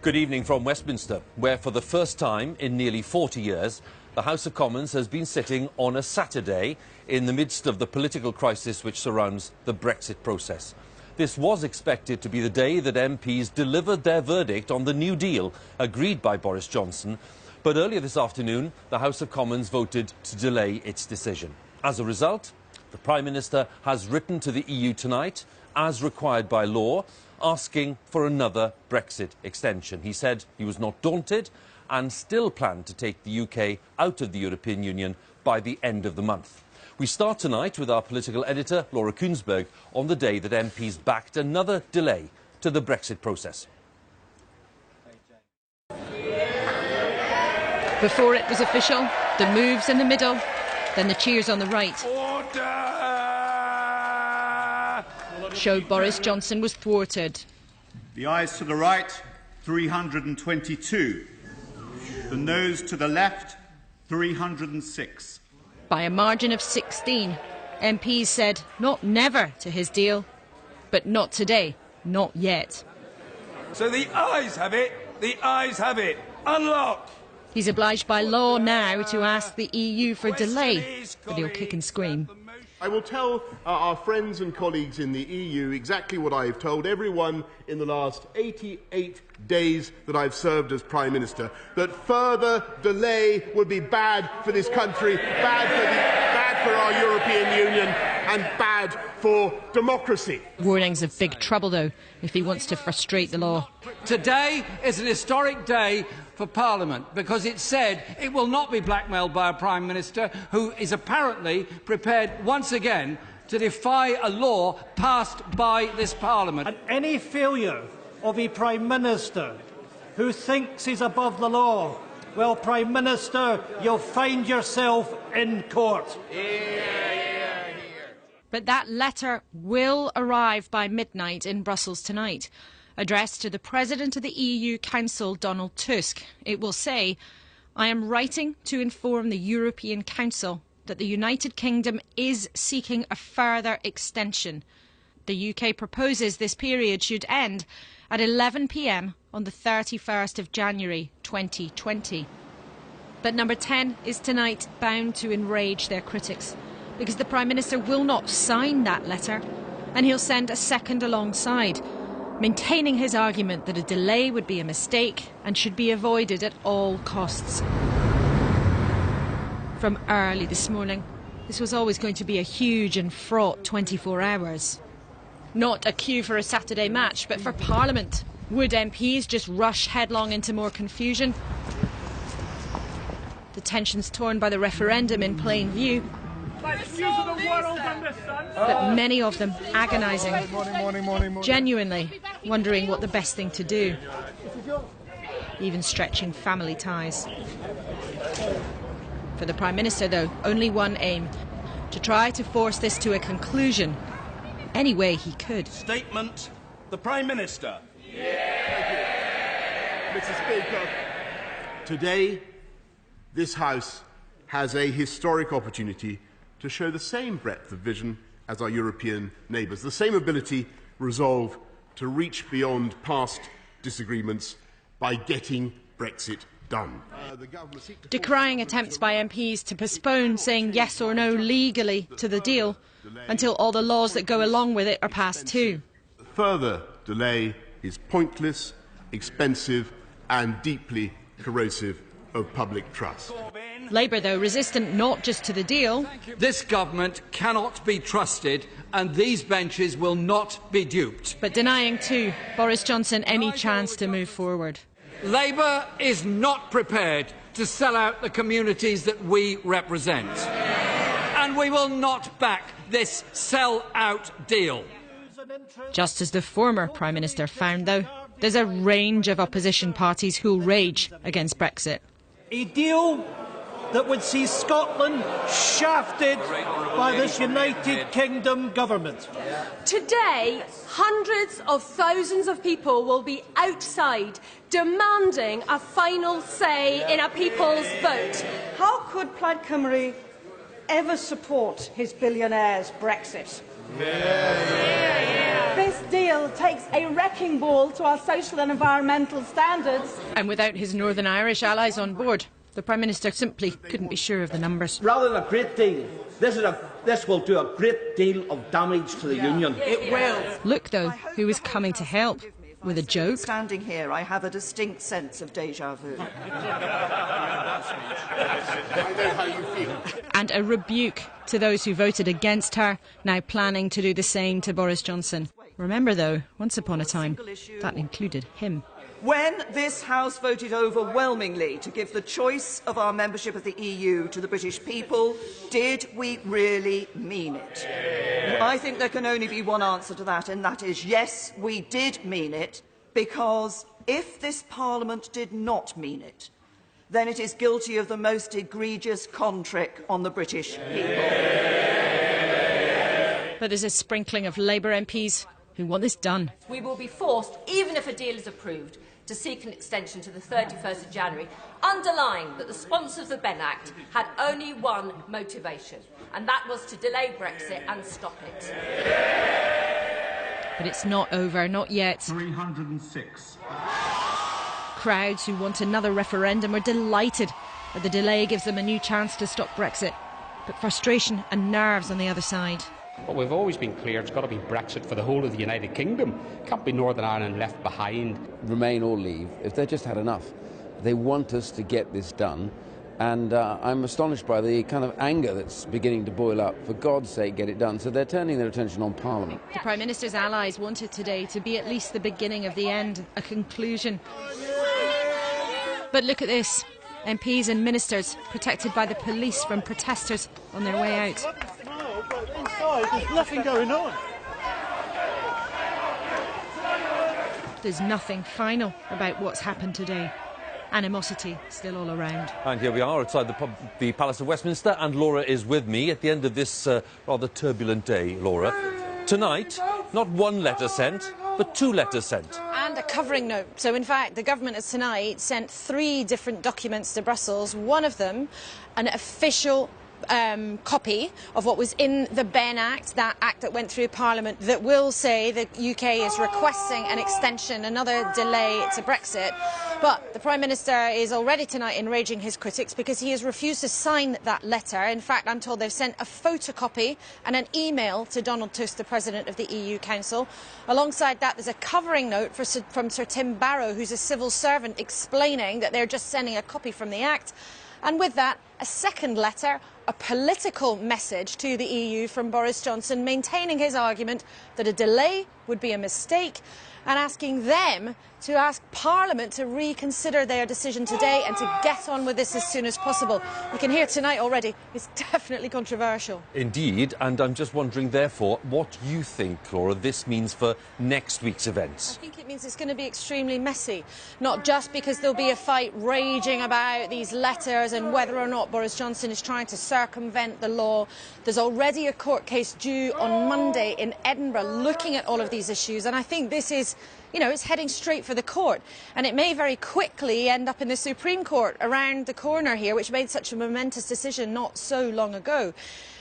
Good evening from Westminster, where for the first time in nearly 40 years, the House of Commons has been sitting on a Saturday in the midst of the political crisis which surrounds the Brexit process. This was expected to be the day that MPs delivered their verdict on the New Deal agreed by Boris Johnson, but earlier this afternoon, the House of Commons voted to delay its decision. As a result, the Prime Minister has written to the EU tonight, as required by law, asking for another Brexit extension. He said he was not daunted and still planned to take the UK out of the European Union by the end of the month. We start tonight with our political editor, Laura Kuenssberg, on the day that MPs backed another delay to the Brexit process. Before it was official, the moves in the middle, then the cheers on the right. Order! Showed Boris Johnson was thwarted. The ayes to the right, 322. The noes to the left, 306. By a margin of 16, MPs said not never to his deal, but not today, not yet. So the ayes have it, the ayes have it. Unlock! He's obliged by law now to ask the EU for delay, but he'll kick and scream. I will tell our friends and colleagues in the EU exactly what I have told everyone in the last 88 days that I've served as Prime Minister, that further delay would be bad for this country, bad for our European Union and bad for democracy. Warnings of big trouble, though, if he wants to frustrate the law. Today is an historic day for Parliament because it said it will not be blackmailed by a Prime Minister who is apparently prepared once again to defy a law passed by this Parliament. And any failure of a Prime Minister who thinks he's above the law, well, Prime Minister, you'll find yourself in court. But that letter will arrive by midnight in Brussels tonight. Addressed to the President of the EU Council, Donald Tusk. It will say, "I am writing to inform the European Council that the United Kingdom is seeking a further extension. The UK proposes this period should end at 11 p.m. on the 31st of January 2020. But number 10 is tonight bound to enrage their critics because the Prime Minister will not sign that letter and he'll send a second alongside, maintaining his argument that a delay would be a mistake and should be avoided at all costs. From early this morning, this was always going to be a huge and fraught 24 hours. Not a cue for a Saturday match, but for Parliament. Would MPs just rush headlong into more confusion? The tensions torn by the referendum in plain view, but many of them agonising, genuinely wondering what the best thing to do, even stretching family ties. For the Prime Minister, though, only one aim: to try to force this to a conclusion any way he could. Statement, the Prime Minister. Mr. Speaker, today this House has a historic opportunity to show the same breadth of vision as our European neighbours, the same ability, resolve to reach beyond past disagreements by getting Brexit done. Decrying attempts by MPs to postpone saying yes or no legally to the deal until all the laws that go along with it are passed too. Further delay is pointless, expensive and deeply corrosive of public trust. Labour, though, resistant not just to the deal. This government cannot be trusted and these benches will not be duped. But denying too Boris Johnson any chance to move forward. Labour is not prepared to sell out the communities that we represent. And we will not back this sell-out deal. Just as the former Prime Minister found, though, there's a range of opposition parties who'll rage against Brexit. A deal that would see Scotland shafted by this United Kingdom government. Today, hundreds of thousands of people will be outside demanding a final say in a people's vote. How could Plaid Cymru ever support his billionaires' Brexit? Beth deal takes a wrecking ball to our social and environmental standards. And without his Northern Irish allies on board, the Prime Minister simply couldn't be sure of the numbers. Rather than a great deal, this will do a great deal of damage to the Union. It will. Look, though, who is coming to help. With a joke. Standing here, I have a distinct sense of déjà vu. I know how you feel. And a rebuke to those who voted against her, now planning to do the same to Boris Johnson. Remember, though, once upon a time, that included him. When this House voted overwhelmingly to give the choice of our membership of the EU to the British people, did we really mean it? I think there can only be one answer to that, and that is yes, we did mean it, because if this Parliament did not mean it, then it is guilty of the most egregious con trick on the British people. But there's a sprinkling of Labour MPs who want this done. We will be forced, even if a deal is approved, to seek an extension to the 31st of January, underlying that the sponsors of the Benn Act had only one motivation, and that was to delay Brexit and stop it. But it's not over, not yet. 306. Crowds who want another referendum are delighted that the delay gives them a new chance to stop Brexit. But frustration and nerves on the other side. But we've always been clear it's got to be Brexit for the whole of the United Kingdom. Can't be Northern Ireland left behind. Remain or leave. If they've just had enough, they want us to get this done. And I'm astonished by the kind of anger that's beginning to boil up. For God's sake, get it done. So they're turning their attention on Parliament. The Prime Minister's allies wanted today to be at least the beginning of the end, a conclusion. But look at this. MPs and ministers protected by the police from protesters on their way out. There's nothing going on. There's nothing final about what's happened today. Animosity still all around. And here we are outside the Palace of Westminster, and Laura is with me at the end of this rather turbulent day. Laura, tonight, not one letter sent, but two letters sent. And a covering note. So, in fact, the government has tonight sent 3 different documents to Brussels. One of them, an official copy of what was in the Benn Act, that act that went through Parliament, that will say the UK is requesting an extension, another delay to Brexit. But the Prime Minister is already tonight enraging his critics because he has refused to sign that letter. In fact, I'm told they've sent a photocopy and an email to Donald Tusk, the President of the EU Council. Alongside that, there's a covering note from Sir Tim Barrow, who's a civil servant, explaining that they're just sending a copy from the Act. And with that, a second letter, a political message to the EU from Boris Johnson, maintaining his argument that a delay would be a mistake and asking them to ask Parliament to reconsider their decision today and to get on with this as soon as possible. You can hear tonight already, it's definitely controversial. Indeed, and I'm just wondering, therefore, what you think, Laura, this means for next week's events. I think it means it's going to be extremely messy, not just because there'll be a fight raging about these letters and whether or not Boris Johnson is trying to circumvent the law. There's already a court case due on Monday in Edinburgh looking at all of these issues, and I think this is, you know, it's heading straight for the court, and it may very quickly end up in the Supreme Court around the corner here, which made such a momentous decision not so long ago.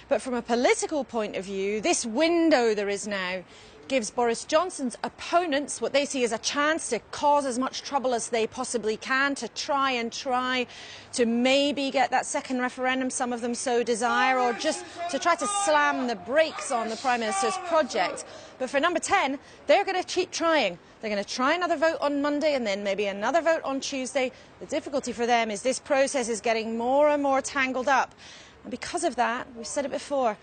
But from a political point of view, this window there is now gives Boris Johnson's opponents what they see as a chance to cause as much trouble as they possibly can, to try to maybe get that second referendum some of them so desire, or just to try to slam the brakes on the Prime Minister's project. But for number 10, they're going to keep trying. They're going to try another vote on Monday and then maybe another vote on Tuesday. The difficulty for them is this process is getting more and more tangled up. And because of that, we've said it before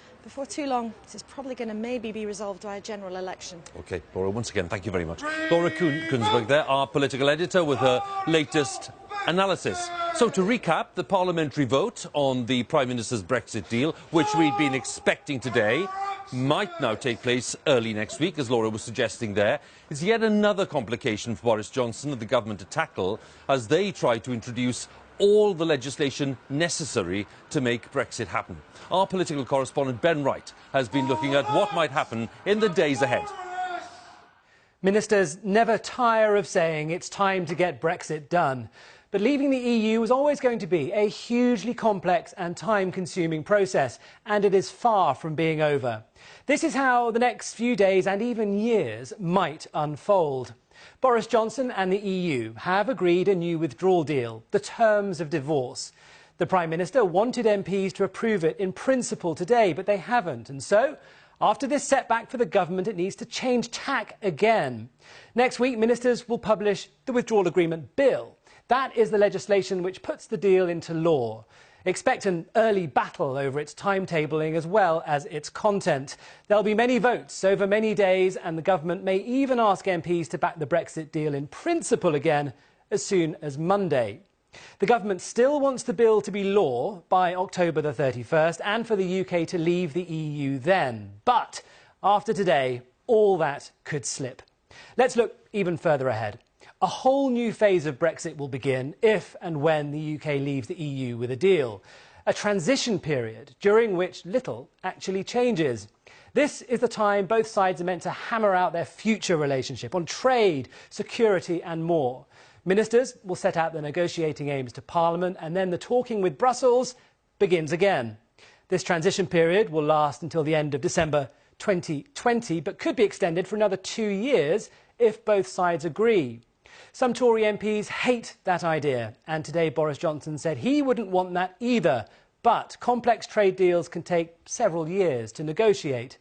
too long, this is probably going to maybe be resolved by a general election. OK, Laura, once again, thank you very much. Laura Kunsberg there, our political editor, with her latest analysis. So, to recap, the parliamentary vote on the Prime Minister's Brexit deal, which we'd been expecting today, might now take place early next week, as Laura was suggesting there. It's yet another complication for Boris Johnson and the government to tackle as they try to introduce all the legislation necessary to make Brexit happen. Our political correspondent Ben Wright has been looking at what might happen in the days ahead. Ministers never tire of saying it's time to get Brexit done. But leaving the EU was always going to be a hugely complex and time-consuming process, and it is far from being over. This is how the next few days and even years might unfold. Boris Johnson and the EU have agreed a new withdrawal deal, the terms of divorce. The Prime Minister wanted MPs to approve it in principle today, but they haven't, and so after this setback for the government, it needs to change tack again. Next week, ministers will publish the withdrawal agreement bill. That is the legislation which puts the deal into law. Expect an early battle over its timetabling as well as its content. There'll be many votes over many days, and the government may even ask MPs to back the Brexit deal in principle again as soon as Monday. The government still wants the bill to be law by October the 31st and for the UK to leave the EU then. But after today, all that could slip. Let's look even further ahead. A whole new phase of Brexit will begin if and when the UK leaves the EU with a deal. A transition period during which little actually changes. This is the time both sides are meant to hammer out their future relationship on trade, security and more. Ministers will set out their negotiating aims to Parliament, and then the talking with Brussels begins again. This transition period will last until the end of December 2020, but could be extended for another 2 years if both sides agree. Some Tory MPs hate that idea, and today Boris Johnson said he wouldn't want that either. But complex trade deals can take several years to negotiate.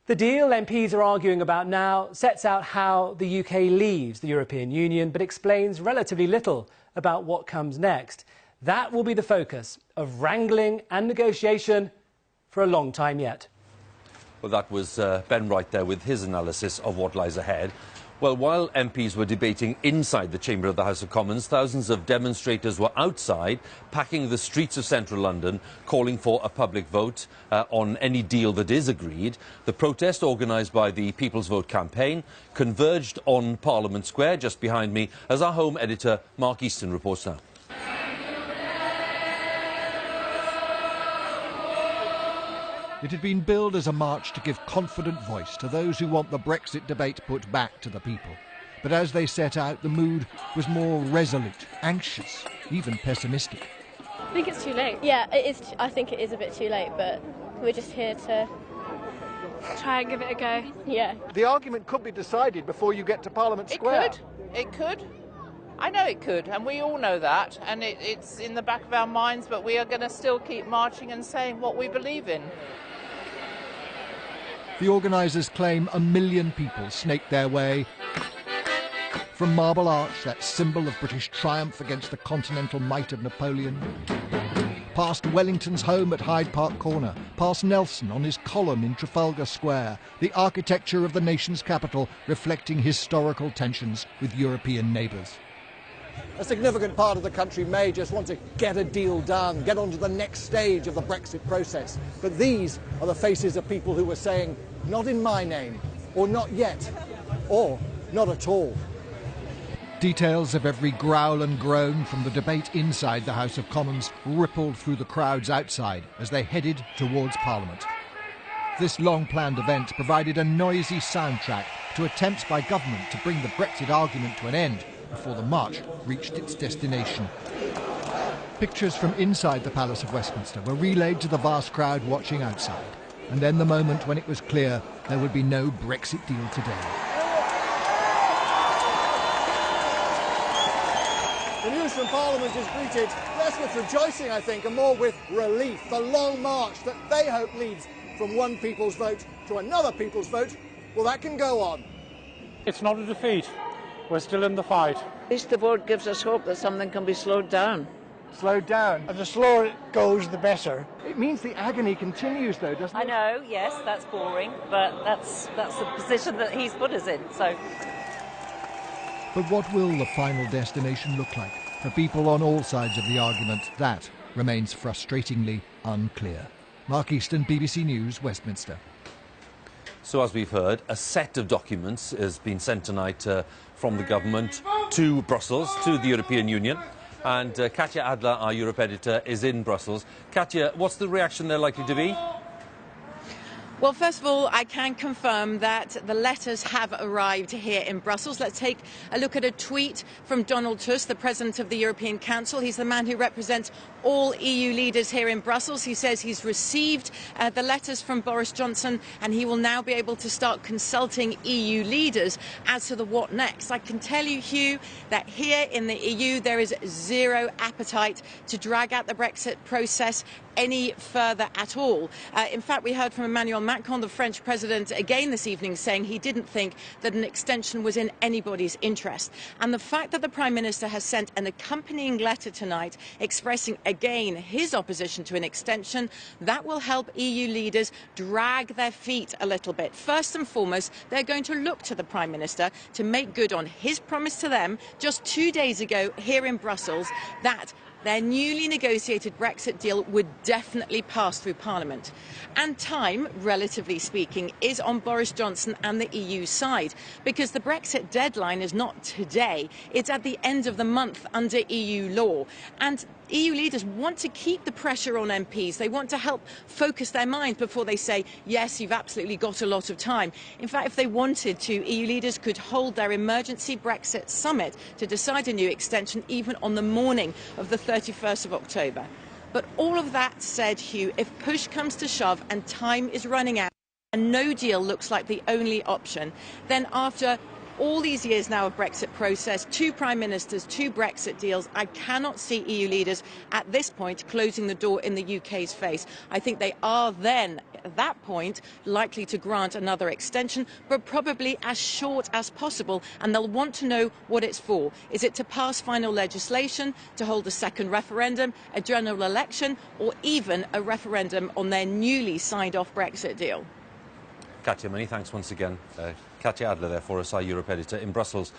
The deal MPs are arguing about now sets out how the UK leaves the European Union, but explains relatively little about what comes next. That will be the focus of wrangling and negotiation for a long time yet. Well, that was Ben Wright there with his analysis of what lies ahead. Well, while MPs were debating inside the chamber of the House of Commons, thousands of demonstrators were outside, packing the streets of central London, calling for a public vote on any deal that is agreed. The protest, organised by the People's Vote campaign, converged on Parliament Square, just behind me, as our home editor, Mark Easton, reports now. It had been billed as a march to give confident voice to those who want the Brexit debate put back to the people. But as they set out, the mood was more resolute, anxious, even pessimistic. I think it's too late. Yeah, it is. I think it is a bit too late, but we're just here to try and give it a go. Yeah. The argument could be decided before you get to Parliament Square. It could. I know it could, and we all know that, and it's in the back of our minds, but we are going to still keep marching and saying what we believe in. The organisers claim 1 million people snaked their way from Marble Arch, that symbol of British triumph against the continental might of Napoleon, past Wellington's home at Hyde Park Corner, past Nelson on his column in Trafalgar Square, the architecture of the nation's capital reflecting historical tensions with European neighbours. A significant part of the country may just want to get a deal done, get on to the next stage of the Brexit process. But these are the faces of people who were saying, not in my name, or not yet, or not at all. Details of every growl and groan from the debate inside the House of Commons rippled through the crowds outside as they headed towards Parliament. This long-planned event provided a noisy soundtrack to attempts by government to bring the Brexit argument to an end before the march reached its destination. Pictures from inside the Palace of Westminster were relayed to the vast crowd watching outside, and then the moment when it was clear there would be no Brexit deal today. The news from Parliament is greeted less with rejoicing, I think, and more with relief. The long march that they hope leads from one people's vote to another people's vote, well, that can go on. It's not a defeat. We're still in the fight. At least the vote gives us hope that something can be slowed down. Slowed down? And the slower it goes, the better. It means the agony continues, though, doesn't it? I know, yes, that's boring, but that's the position that he's put us in, so... But what will the final destination look like for people on all sides of the argument? That remains frustratingly unclear. Mark Easton, BBC News, Westminster. So, as we've heard, a set of documents has been sent tonight from the government to Brussels, to the European Union. And Katya Adler, our Europe editor, is in Brussels. Katya, what's the reaction they're likely to be? Well, first of all, I can confirm that the letters have arrived here in Brussels. Let's take a look at a tweet from Donald Tusk, the President of the European Council. He's the man who represents all EU leaders here in Brussels. He says he's received the letters from Boris Johnson and he will now be able to start consulting EU leaders as to the what next. I can tell you, Hugh, that here in the EU there is zero appetite to drag out the Brexit process any further at all. In fact, we heard from Emmanuel Macron, the French president, again this evening saying he didn't think that an extension was in anybody's interest. And the fact that the Prime Minister has sent an accompanying letter tonight expressing again his opposition to an extension, that will help EU leaders drag their feet a little bit. First and foremost, they're going to look to the Prime Minister to make good on his promise to them just 2 days ago here in Brussels that their newly negotiated Brexit deal would definitely pass through Parliament. And time, relatively speaking, is on Boris Johnson and the EU side, because the Brexit deadline is not today, it's at the end of the month under EU law. And EU leaders want to keep the pressure on MPs. They want to help focus their minds before they say, yes, you've absolutely got a lot of time. In fact, if they wanted to, EU leaders could hold their emergency Brexit summit to decide a new extension even on the morning of the 31st of October. But all of that said, Hugh, if push comes to shove and time is running out and no deal looks like the only option, then after all these years now of Brexit process, 2 prime ministers, 2 Brexit deals, I cannot see EU leaders at this point closing the door in the UK's face. I think they are then, at that point, likely to grant another extension, but probably as short as possible, and they'll want to know what it's for. Is it to pass final legislation, to hold a second referendum, a general election, or even a referendum on their newly signed-off Brexit deal? Katya, many thanks once again. Katya Adler there for us, our Europe editor in Brussels.